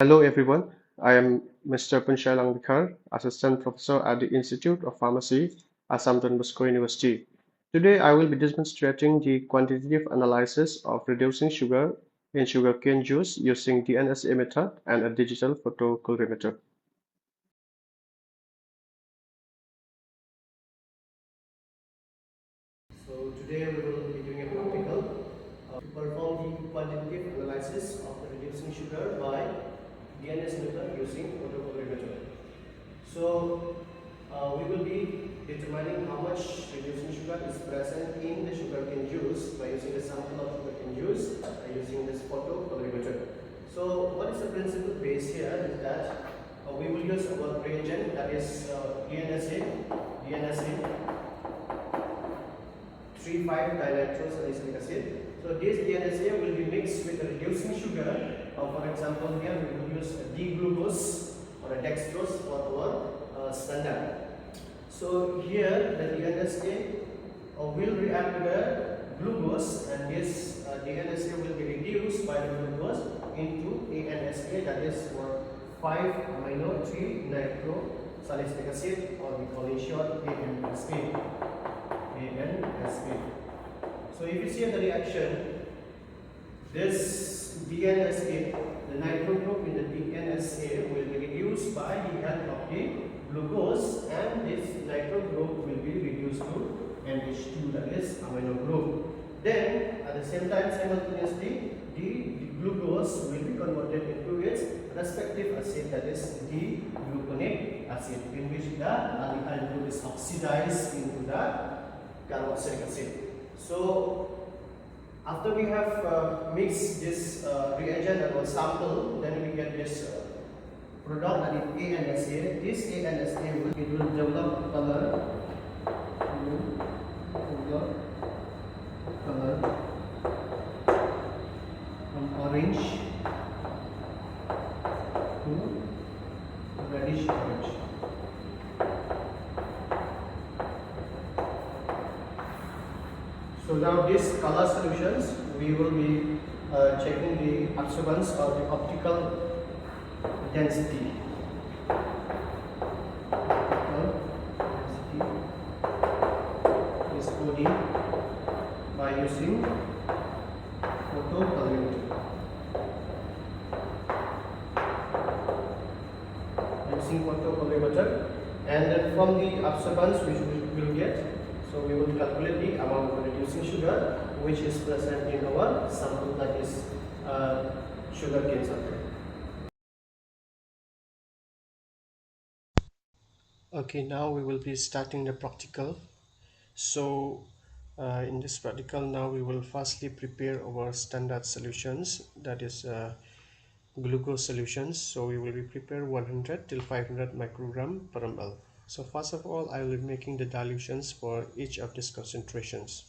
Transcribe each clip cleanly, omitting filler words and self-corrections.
Hello everyone, I am Mr. Pynshailang Dkhar, Assistant Professor at the Institute of Pharmacy, Assam Don Bosco University. Today I will be demonstrating the quantitative analysis of reducing sugar in sugarcane juice using DNSA method and a digital photocolorimeter. So today we will be doing a practical to perform the quantitative analysis of the reducing sugar by DNS method using photocolorimeter. So we will be determining how much reducing sugar is present in the sugarcane juice by using a sample of sugarcane juice by using this photocolorimeter. So what is the principle base here is that we will use our reagent, that is DNSA 3,5-dinitrosalicylic acid. So this DNSA will be mixed with a reducing sugar. For example, here we will use a D-glucose or a dextrose for our standard. So here the DNSA will react with the glucose, and this DNSA will be reduced by the glucose into ANSA, that is for 5-amino 3-nitrosalicylic acid, or we call it short ANSA. So if you see the reaction, this DNSA, the nitro group in the DNSA will be reduced by the help of the glucose, and this nitro group will be reduced to NH2, that is amino group. Then at the same time, simultaneously, the glucose will be converted into its respective acid, that is the gluconic acid, in which the aldehyde group is oxidized into the carboxylic acid. So after we have mixed this reagent and sample, then we get this product, that is ANSA. This ANSA will develop a color, from orange to reddish orange. So now these color solutions, we will be checking the absorbance or the optical density. Optical density is OD by using photocolorimeter. Using photocolorimeter, and then from the absorbance which we will get, so we will calculate the amount of reducing sugar which is present in our sample, that is sugarcane sample. Okay, now we will be starting the practical. So in this practical, now we will firstly prepare our standard solutions, that is glucose solutions. So we will be prepare 100 till 500 microgram per ml. So first of all, I will be making the dilutions for each of these concentrations.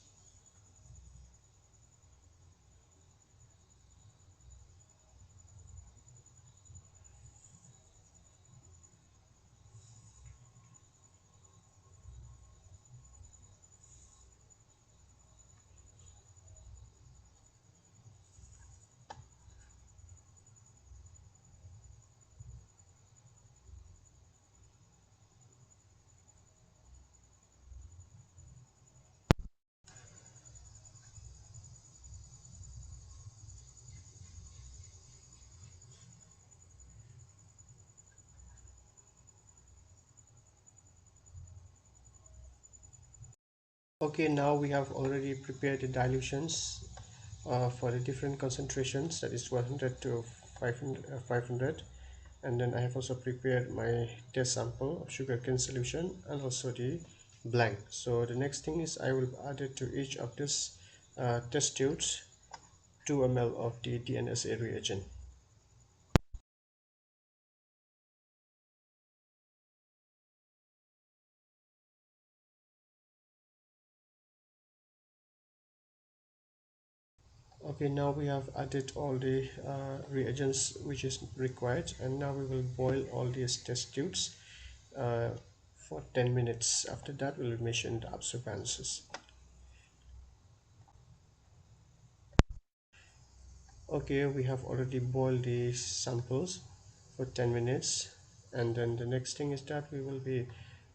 Okay, now we have already prepared the dilutions for the different concentrations, that is 100 to 500, and then I have also prepared my test sample of sugarcane solution and also the blank. So the next thing is I will add it to each of these test tubes 2 ml of the DNSA reagent. Okay, now we have added all the reagents which is required, and now we will boil all these test tubes for 10 minutes. After that, we will measure the absorbances. Okay, we have already boiled the samples, for 10 minutes. And then the next thing is that we will be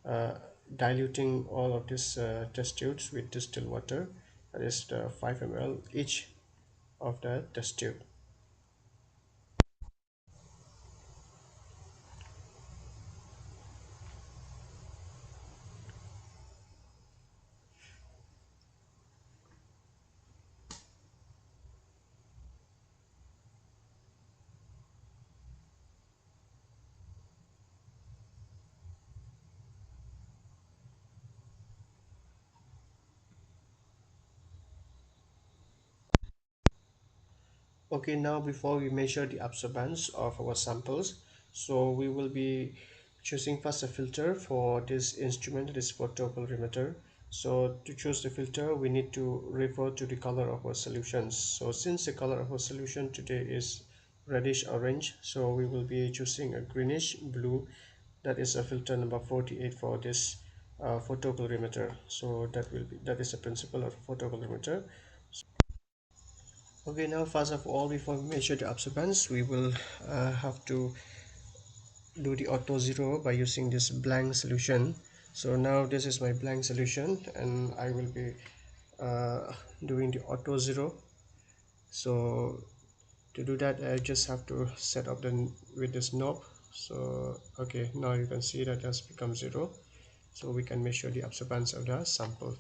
uh, diluting all of these test tubes with distilled water, that is the 5 ml each of the test tube. Okay, now before we measure the absorbance of our samples, so we will be choosing first a filter for this instrument, this photocolorimeter. So to choose the filter, we need to refer to the color of our solutions. So since the color of our solution today is reddish orange, so we will be choosing a greenish blue. That is a filter number 48 for this photocolorimeter. So that is the principle of photocolorimeter. Okay, now first of all, before we measure the absorbance, we will have to do the auto zero by using this blank solution. So now this is my blank solution, and I will be doing the auto zero. So to do that, I just have to set up with this knob. So okay, now you can see that has become 0. So we can measure the absorbance of the sample.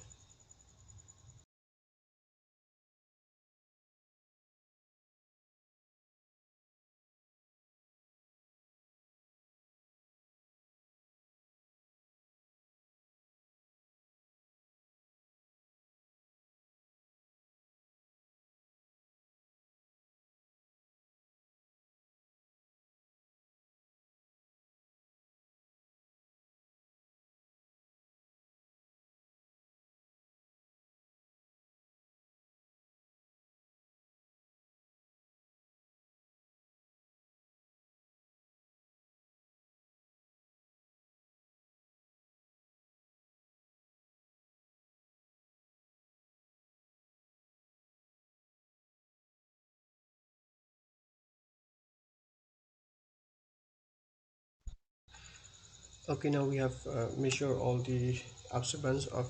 Okay, now we have measured all the absorbance of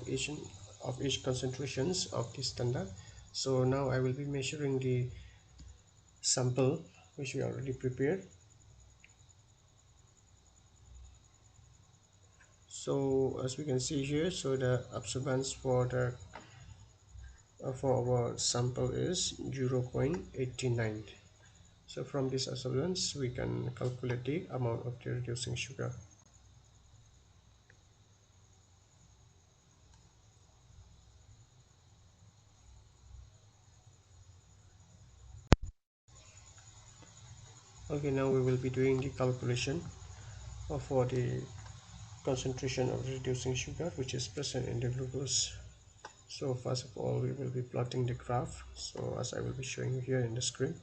each concentrations of the standard. So now I will be measuring the sample which we already prepared. So as we can see here, so the absorbance for our sample is 0.89. So from this absorbance we can calculate the amount of the reducing sugar. Okay, now we will be doing the calculation for the concentration of reducing sugar which is present in the glucose. So first of all, we will be plotting the graph, so as I will be showing you here in the screen.